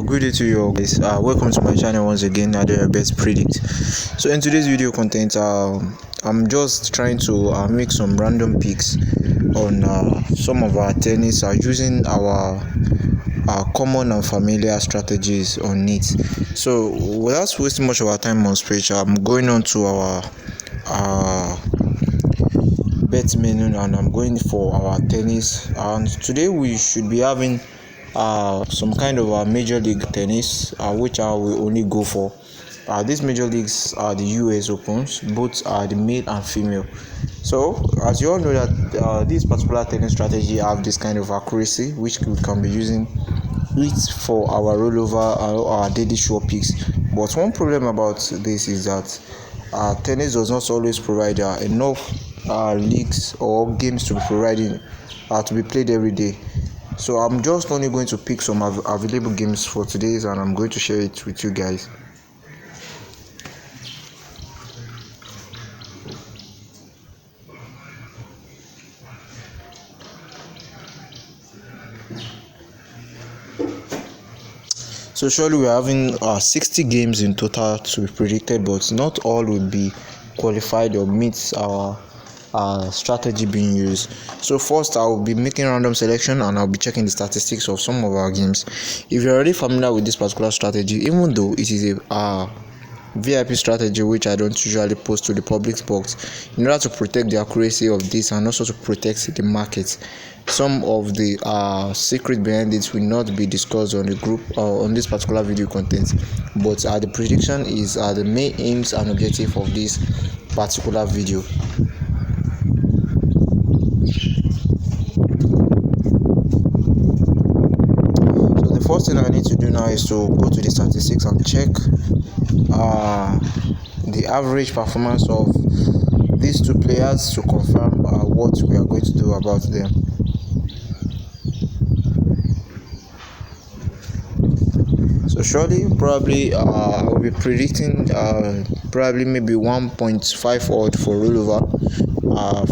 Good day to you all guys. Welcome to my channel once again. I do your best predict. So in today's video content, I'm just trying to make some random picks on some of our tennis using our common and familiar strategies on it. So without wasting much of our time on speech, I'm going on to our bet menu and I'm going for our tennis. And today we should be having some kind of major league tennis, which I will only go for. These major leagues are the US Opens, both are the male and female. So, as you all know that this particular tennis strategy have this kind of accuracy, which we can be using it for our rollover or our daily show picks. But one problem about this is that tennis does not always provide enough leagues or games to be providing to be played every day. So I'm just only going to pick some available games for today's and I'm going to share it with you guys. So surely we are having 60 games in total to be predicted, but not all will be qualified or meet our strategy being used. So first I will be making random selection and I'll be checking the statistics of some of our games. If you're already familiar with this particular strategy, even though it is a VIP strategy which I don't usually post to the public box, in order to protect the accuracy of this and also to protect the market, some of the secret behind it will not be discussed on the group or on this particular video content, but the prediction is the main aims and objective of this particular video. First thing I need to do now is to go to the statistics and check the average performance of these two players to confirm what we are going to do about them. So surely probably I will be predicting probably maybe 1.5 odd for rollover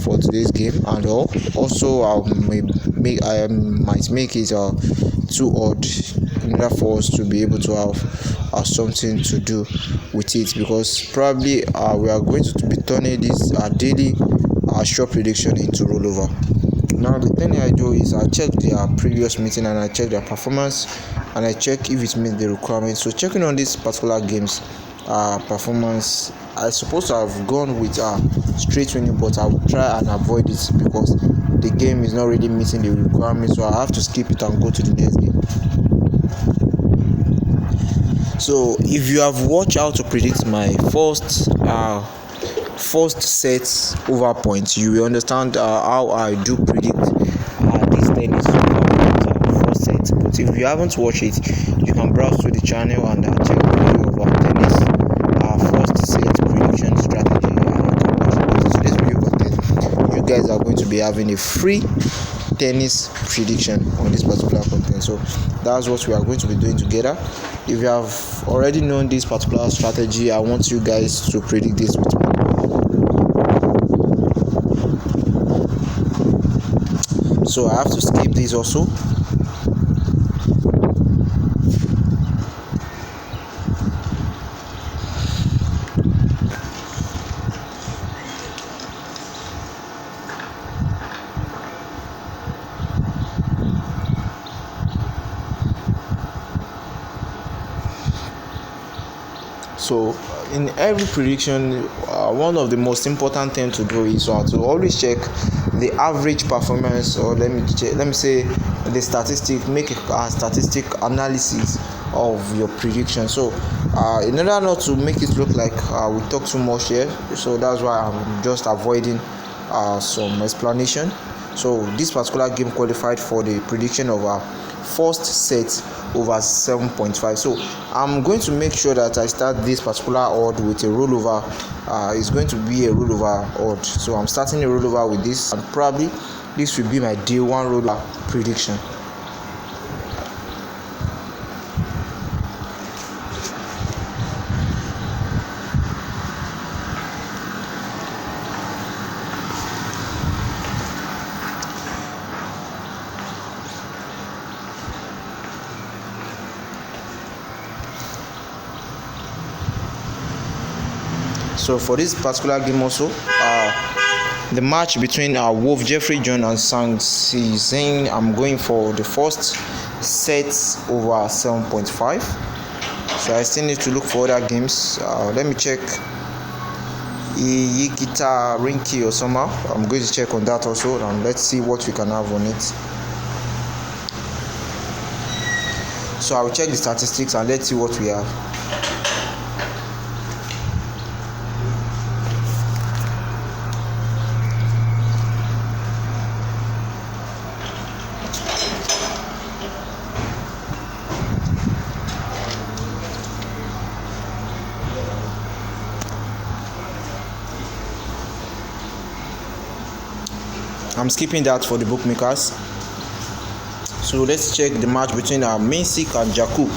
for today's game, and also I might make it 2 odd in order for us to be able to have something to do with it, because probably we are going to be turning this daily short prediction into rollover. Now the thing I do is I check their previous meeting and I check their performance and I check if it meets the requirements. So checking on this particular game's performance, I suppose to have gone with straight winning, but I will try and avoid it because the game is not really meeting the requirements, so I have to skip it and go to the next game. So if you have watched how to predict my first set over points, you will understand how I do predict this tennis first set. But if you haven't watched it, you can browse to the channel and check the video of our tennis first set prediction strategy. In today's video content, you guys are going to be having a free tennis prediction on this particular content. So that's what we are going to be doing together. If you have already known this particular strategy, I want you guys to predict this with me. So I have to skip this also. So in every prediction, one of the most important things to do is to always check the average performance, or let me say the statistic. Make a statistic analysis of your prediction. So in order not to make it look like we talk too much here, so that's why I'm just avoiding some explanation. So this particular game qualified for the prediction of our first set over 7.5. So I'm going to make sure that I start this particular odd with a rollover. It's going to be a rollover odd, so I'm starting a rollover with this, and probably this will be my day one rollover prediction. So for this particular game also, the match between Wolf Jeffrey John and Sang Si Zheng, I'm going for the first set over 7.5. So I still need to look for other games. Let me check Yikita Rinky or somehow. I'm going to check on that also, and let's see what we can have on it. So I will check the statistics and let's see what we have. I'm skipping that for the bookmakers. So let's check the match between Minsik and Jakub.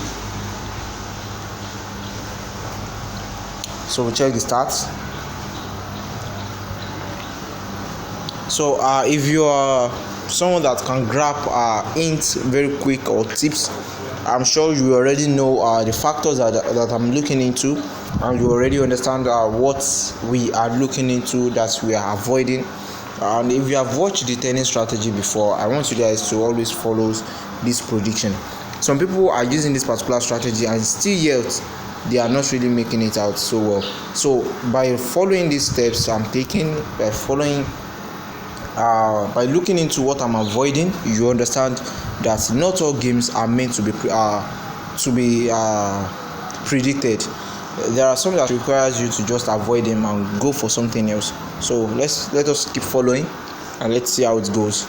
So we'll check the stats. So if you are someone that can grab hints very quick or tips, I'm sure you already know the factors that I'm looking into, and you already understand what we are looking into that we are avoiding. And if you have watched the tennis strategy before, I want you guys to always follow this prediction. Some people are using this particular strategy and still yet they are not really making it out so well. So by following these steps I'm taking, by looking into what I'm avoiding, you understand that not all games are meant to be predicted. There are some that requires you to just avoid them and go for something else. So let us keep following and let's see how it goes.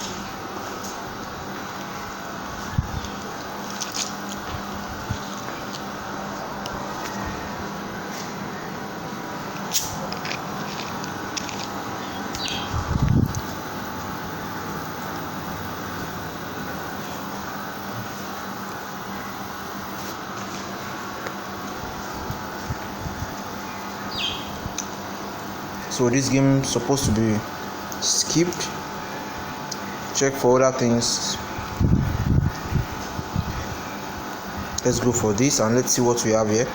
So this game is supposed to be skipped. Check for other things. Let's go for this and let's see what we have here.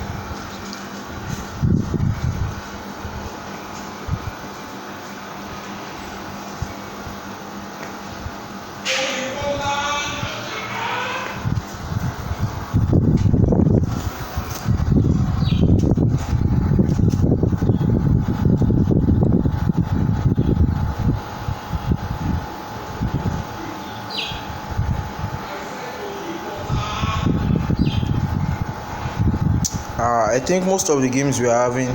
I think most of the games we are having,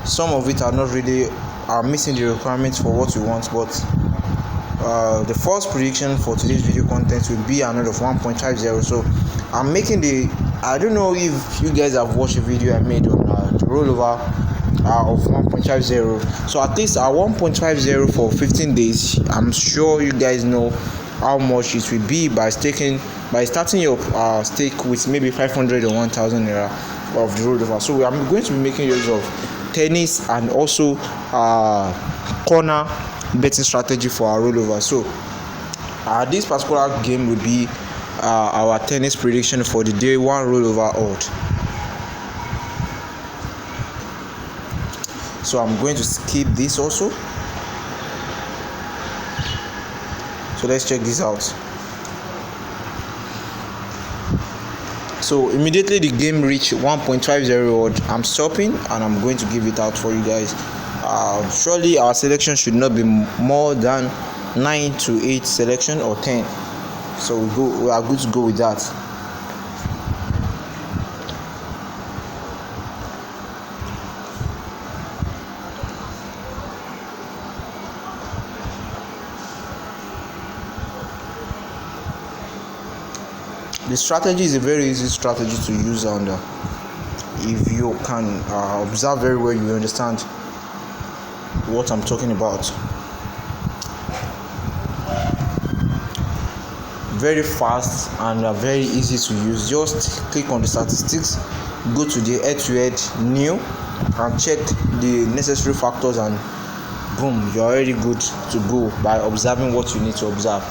some of it are not really missing the requirements for what we want, but the first prediction for today's video content will be another of 1.50. So I'm making I don't know if you guys have watched a video I made on the rollover of 1.50. So at least 1.50 for 15 days. I'm sure you guys know how much it will be by starting your stake with maybe 500 or 1,000 naira of the rollover. So I'm going to be making use of tennis and also corner betting strategy for our rollover. So this particular game will be our tennis prediction for the day one rollover odd. So I'm going to skip this also. So let's check this out. So immediately the game reached 1.50 odd, I'm stopping and I'm going to give it out for you guys. Surely our selection should not be more than 9 to 8 selection or 10. So we are good to go with that. The strategy is a very easy strategy to use, and if you can observe very well, you understand what I'm talking about. Very fast and very easy to use. Just click on the statistics, go to the head-to-head new, and check the necessary factors, and boom, you're already good to go by observing what you need to observe.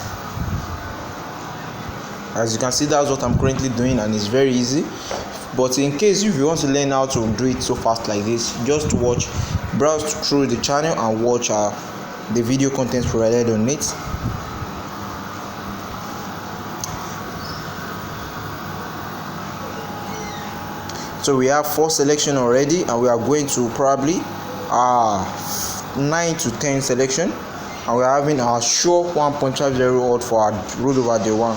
As you can see, that's what I'm currently doing, and it's very easy. But in case if you want to learn how to do it so fast like this, just browse through the channel and watch the video content provided on it. So we have 4 selection already, and we are going to probably 9 to 10 selection, and we are having our sure 1.50 odd for our rollover day 1.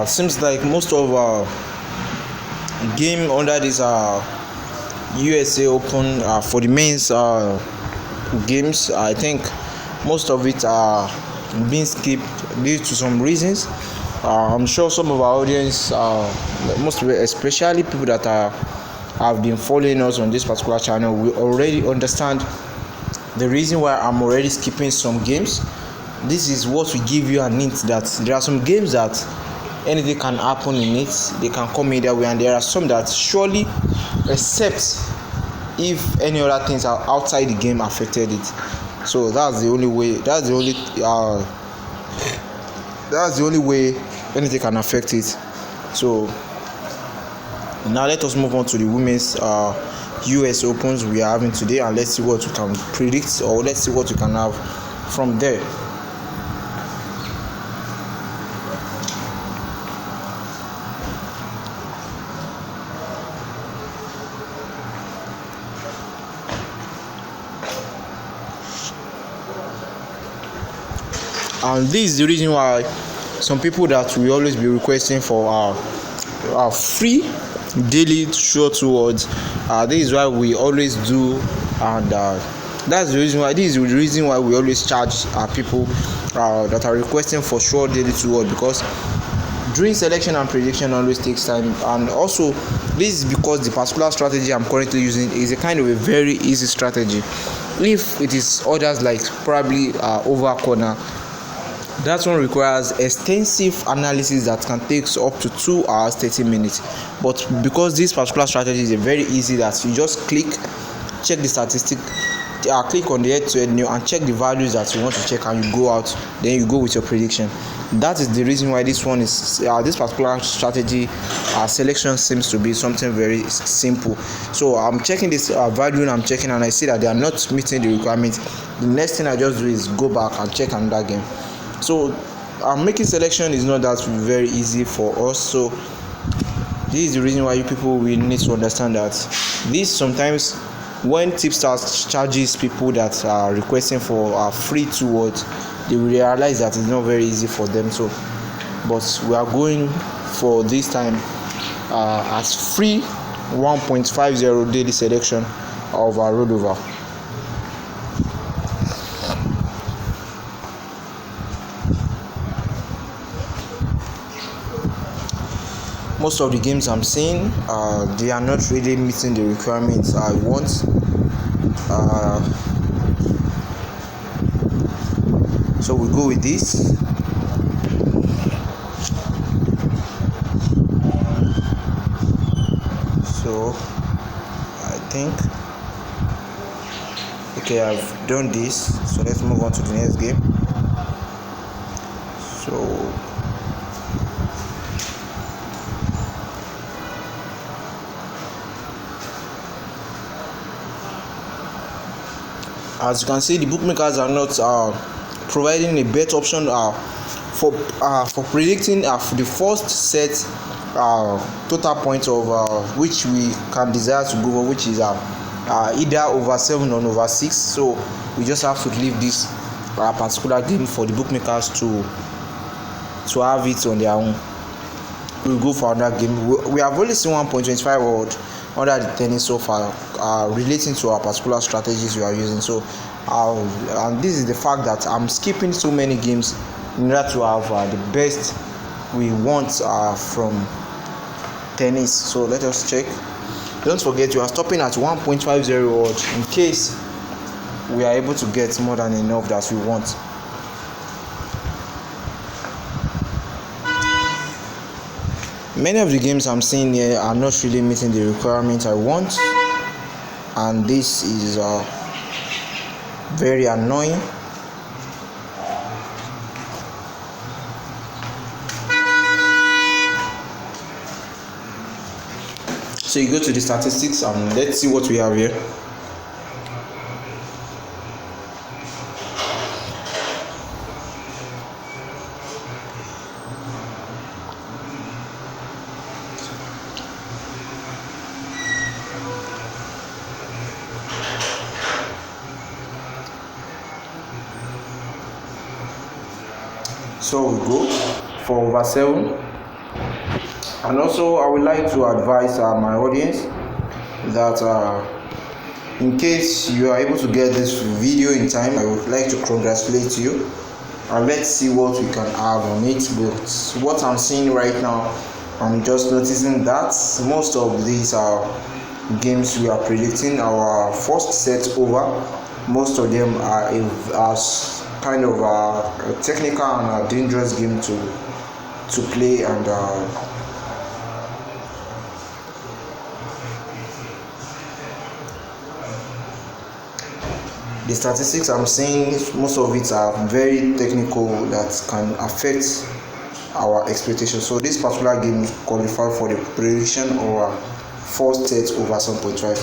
Seems like most of game under this USA Open for the men's games, I think most of it are being skipped due to some reasons. I'm sure some of our audience, most of it, especially people that have been following us on this particular channel, will already understand the reason why I'm already skipping some games. This is what we give you an hint that there are some games that anything can happen in it. They can come either way, and there are some that surely, except if any other things are outside the game affected it. So that's the only way. That's the only way anything can affect it. So now let us move on to the women's US Opens we are having today, and let's see what we can predict, or let's see what we can have from there. And this is the reason why some people that will always be requesting for our free daily short words, this is why we always do, and that's the reason why we always charge people that are requesting for short daily words, because doing selection and prediction always takes time. And also this is because the particular strategy I'm currently using is a kind of a very easy strategy. If it is others like probably over corner, that one requires extensive analysis that can take up to 2 hours 30 minutes. But because this particular strategy is a very easy, that you just click, check the statistic, click on the head-to-head new and check the values that you want to check, and you go out, then you go with your prediction. That is the reason why this one is this particular strategy selection seems to be something very simple. So I'm checking this value, and I'm checking, and I see that they are not meeting the requirement. The next thing I just do is go back and check another game. So making selection is not that very easy for us. So this is the reason why you people will need to understand that this sometimes when tipstars charges people that are requesting for free 2 words, they will realize that it's not very easy for them. So but we are going for this time as free 1.50 daily selection of our rollover. Most of the games I'm seeing, they are not really meeting the requirements I want. So we go with this. So I think, okay, I've done this. So let's move on to the next game. So as you can see, the bookmakers are not providing a bet option for predicting the first set total points of which we can desire to go for, which is either over 7 or over 6. So we just have to leave this particular game for the bookmakers to have it on their own. We'll go for another game. We have only seen 1.25 odd under the tennis so far, relating to our particular strategies we are using. So and this is the fact that I'm skipping so many games in order to have the best we want from tennis. So let us check. Don't forget, you are stopping at 1.50 odd in case we are able to get more than enough that we want. Many of the games I'm seeing here are not really meeting the requirements I want, and this is very annoying. So you go to the statistics and let's see what we have here. So we go for over 7. And also I would like to advise my audience that in case you are able to get this video in time, I would like to congratulate you, and let's see what we can have on it. But what I'm seeing right now, I'm just noticing that most of these games we are predicting our first set over, most of them are kind of a technical and a dangerous game to play. And the statistics I'm seeing, most of it are very technical that can affect our expectations. So this particular game qualified for the prediction or first set over 7.5.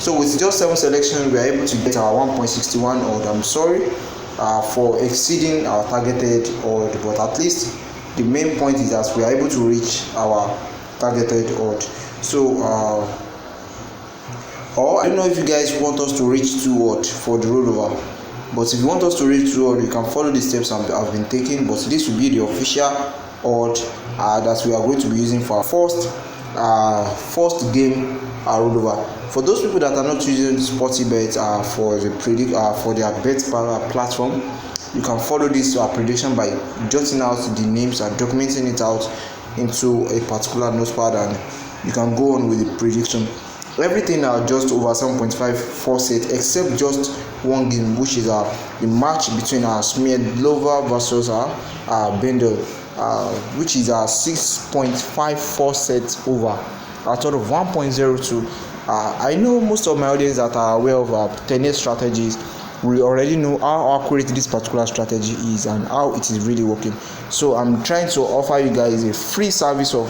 So with just 7 selections, we are able to get our 1.61 odd. I'm sorry for exceeding our targeted odd, but at least the main point is that we are able to reach our targeted odd. So or I don't know if you guys want us to reach 2 odd for the rollover, but if you want us to reach 2 odd, you can follow the steps I've been taking. But this will be the official odd that we are going to be using for our first game rollover. For those people that are not using Sportybet for their bet platform, you can follow this prediction by jotting out the names and documenting it out into a particular notepad, and you can go on with the prediction. Everything are just over 7.5 4 set, except just one game, which is the match between Rollover versus bettor, which is 6.54 sets over out of 1.02. I know most of my audience that are aware of tennis strategies, we already know how accurate this particular strategy is and how it is really working. So I'm trying to offer you guys a free service of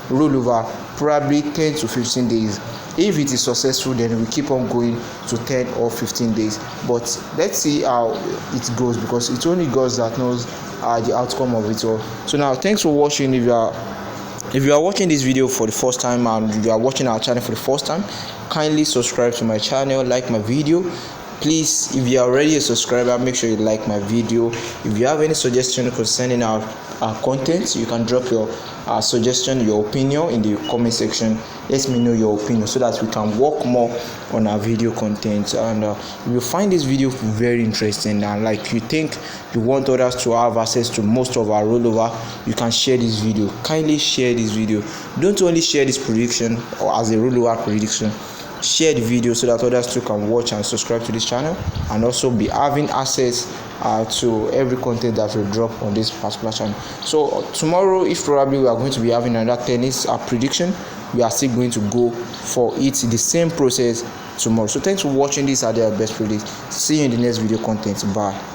rollover, probably 10 to 15 days. If it is successful, then we keep on going to 10 or 15 days. But let's see how it goes, because it's only God that knows the outcome of it all. So now, thanks for watching. If you are watching this video for the first time and you are watching our channel for the first time, kindly subscribe to my channel, like my video. Please, if you are already a subscriber, make sure you like my video. If you have any suggestion concerning our content, you can drop your suggestion, your opinion in the comment section. Let me know your opinion so that we can work more on our video content. And if you find this video very interesting and like you think you want others to have access to most of our rollover, you can share this video. Kindly share this video. Don't only share this prediction or as a rollover prediction. Share the video so that others too can watch and subscribe to this channel, and also be having access to every content that we drop on this particular channel. So tomorrow, if probably we are going to be having another tennis prediction, we are still going to go for it the same process tomorrow. So thanks for watching. This are their best predicts. See you in the next video content. Bye.